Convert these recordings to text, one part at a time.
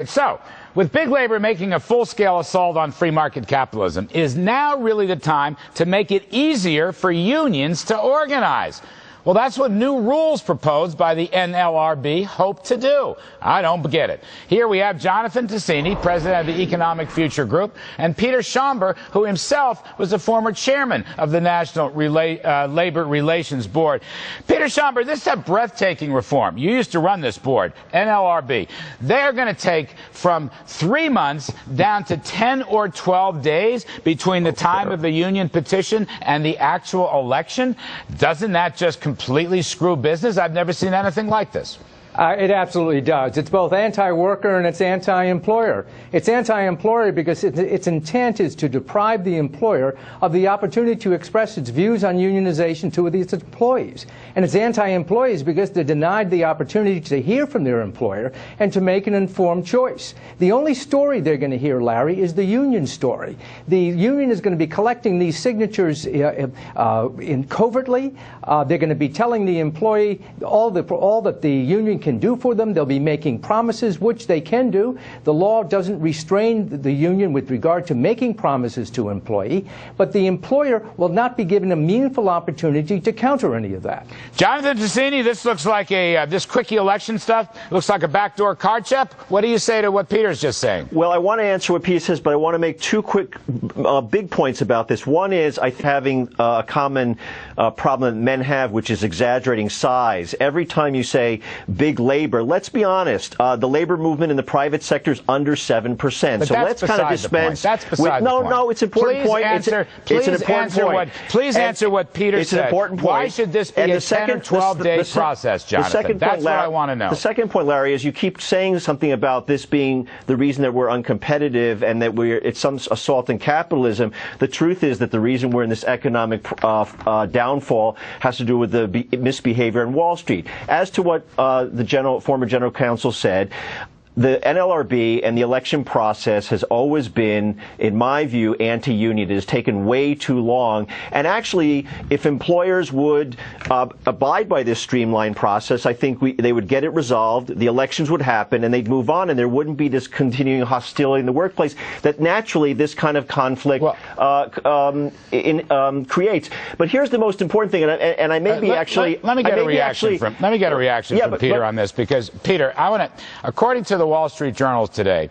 So, with big labor making a full-scale assault on free market capitalism, is now really the time to make it easier for unions to organize? Well, that's what new rules proposed by the NLRB hope to do. I don't get it. Here we have Jonathan Tasini, president of the Economic Future Group, and Peter Schaumber, who himself was a former chairman of the National Labor Relations Board. Peter Schaumber, this is a breathtaking reform. You used to run this board, NLRB. They're going to take from 3 months down to 10 or 12 days between the time of the union petition and the actual election. Doesn't that just completely screw business? I've never seen anything like this. It absolutely does. It's both anti-worker and it's anti-employer. It's anti-employer because its intent is to deprive the employer of the opportunity to express its views on unionization to its employees. And it's anti-employees because they're denied the opportunity to hear from their employer and to make an informed choice. The only story they're going to hear, Larry, is the union story. The union is going to be collecting these signatures covertly. They're going to be telling the employee all that the union can do for them. They'll be making promises, which they can do. The law doesn't restrain the union with regard to making promises to an employee, but the employer will not be given a meaningful opportunity to counter any of that. Jonathan Tasini, this looks like this Quickie election stuff looks like a backdoor card check. What do you say to what Peter's just saying? Well, I want to answer what Peter says, but I want to make two quick big points about this. One is having a common problem that men have, which is exaggerating size. Every time you say big labor, let's be honest, the labor movement in the private sector is under 7%. But so let's kind of dispense. That's beside the point. No, it's an important point. It's an important point. Please answer what Peter said. It's an important point. Why should this be a 10 or 12-day process, Jonathan? That's what I want to know. The second point, Larry, is you keep saying something about this being the reason that we're uncompetitive and that it's some assault on capitalism. The truth is that the reason we're in this economic downfall has to do with the misbehavior on Wall Street. As to what the former general counsel said, the NLRB and the election process has always been, in my view, anti-union. It has taken way too long. And actually, if employers would abide by this streamlined process, I think they would get it resolved, the elections would happen, and they'd move on, and there wouldn't be this continuing hostility in the workplace that naturally this kind of conflict creates. But here's the most important thing, and I may be actually... Let me get a reaction from Peter on this, because, Peter, I want to... According to the Wall Street Journal today,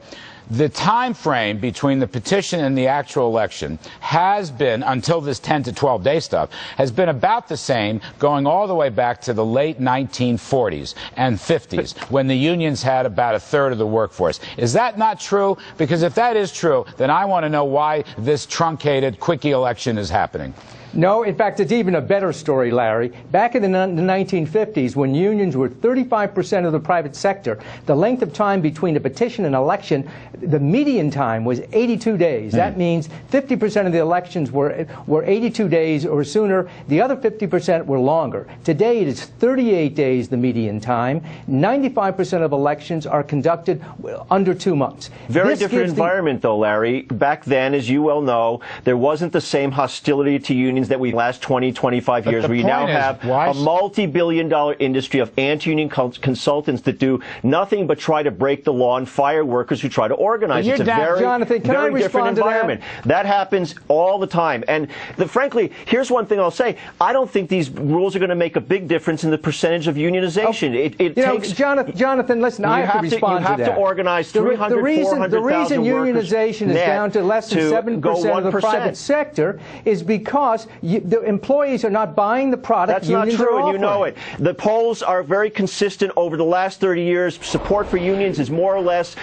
the time frame between the petition and the actual election has been, until this 10 to 12 day stuff, has been about the same going all the way back to the late 1940s and 50s when the unions had about a third of the workforce. Is that not true? Because if that is true, then I want to know why this truncated Quickie election is happening. No, in fact, it's even a better story, Larry. Back in the 1950s, when unions were 35% of the private sector, the length of time between a petition and election, the median time was 82 days. That means 50% of the elections were 82 days or sooner. The other 50% were longer. Today, it is 38 days, the median time. 95% of elections are conducted under 2 months. Very different environment, though, Larry. Back then, as you well know, there wasn't the same hostility to unions that we've last 20, 25 years, where you now have a multi-billion-dollar industry of anti-union consultants that do nothing but try to break the law and fire workers who try to organize. It's a very, Jonathan, very different environment. That happens all the time. And frankly, here's one thing I'll say. I don't think these rules are going to make a big difference in the percentage of unionization. Jonathan, listen, I have to respond to that. You have to organize 300, 400,000 The reason unionization is down to less than 7% of the private sector is because the employees are not buying the product. That's not true, and you know it. The polls are very consistent over the last 30 years. Support for unions is more or less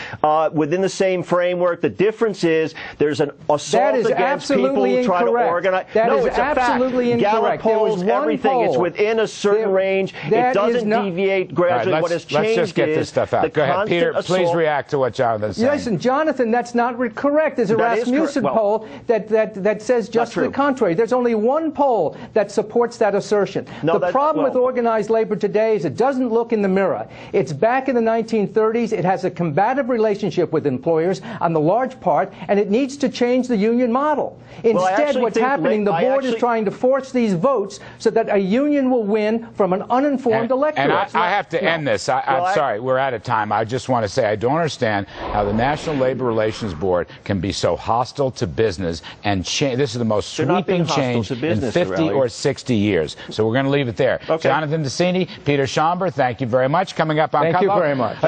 within the same framework. The difference is there's an assault against people who try to organize. No, it's a fact. Gallup polls, everything. It's within a certain range. It doesn't deviate gradually. What has changed is let's just get this stuff out. Go ahead, Peter. Please react to what Jonathan's saying. Listen, Jonathan, that's not correct. There's a Rasmussen poll that says just the contrary. There's only one poll that supports that assertion. No, the problem with well, organized labor today is it doesn't look in the mirror. It's back in the 1930s. It has a combative relationship with employers on the large part, and it needs to change the union model. Instead, what's happening, the board is trying to force these votes so that a union will win from an uninformed electorate. And I have to end this. I'm sorry, we're out of time. I just want to say I don't understand how the National Labor Relations Board can be so hostile to business and change. This is the most sweeping change in 50 or 60 years. So we're going to leave it there. Okay. Jonathan Tasini, Peter Schaumber, thank you very much. Coming up on Thank you very much.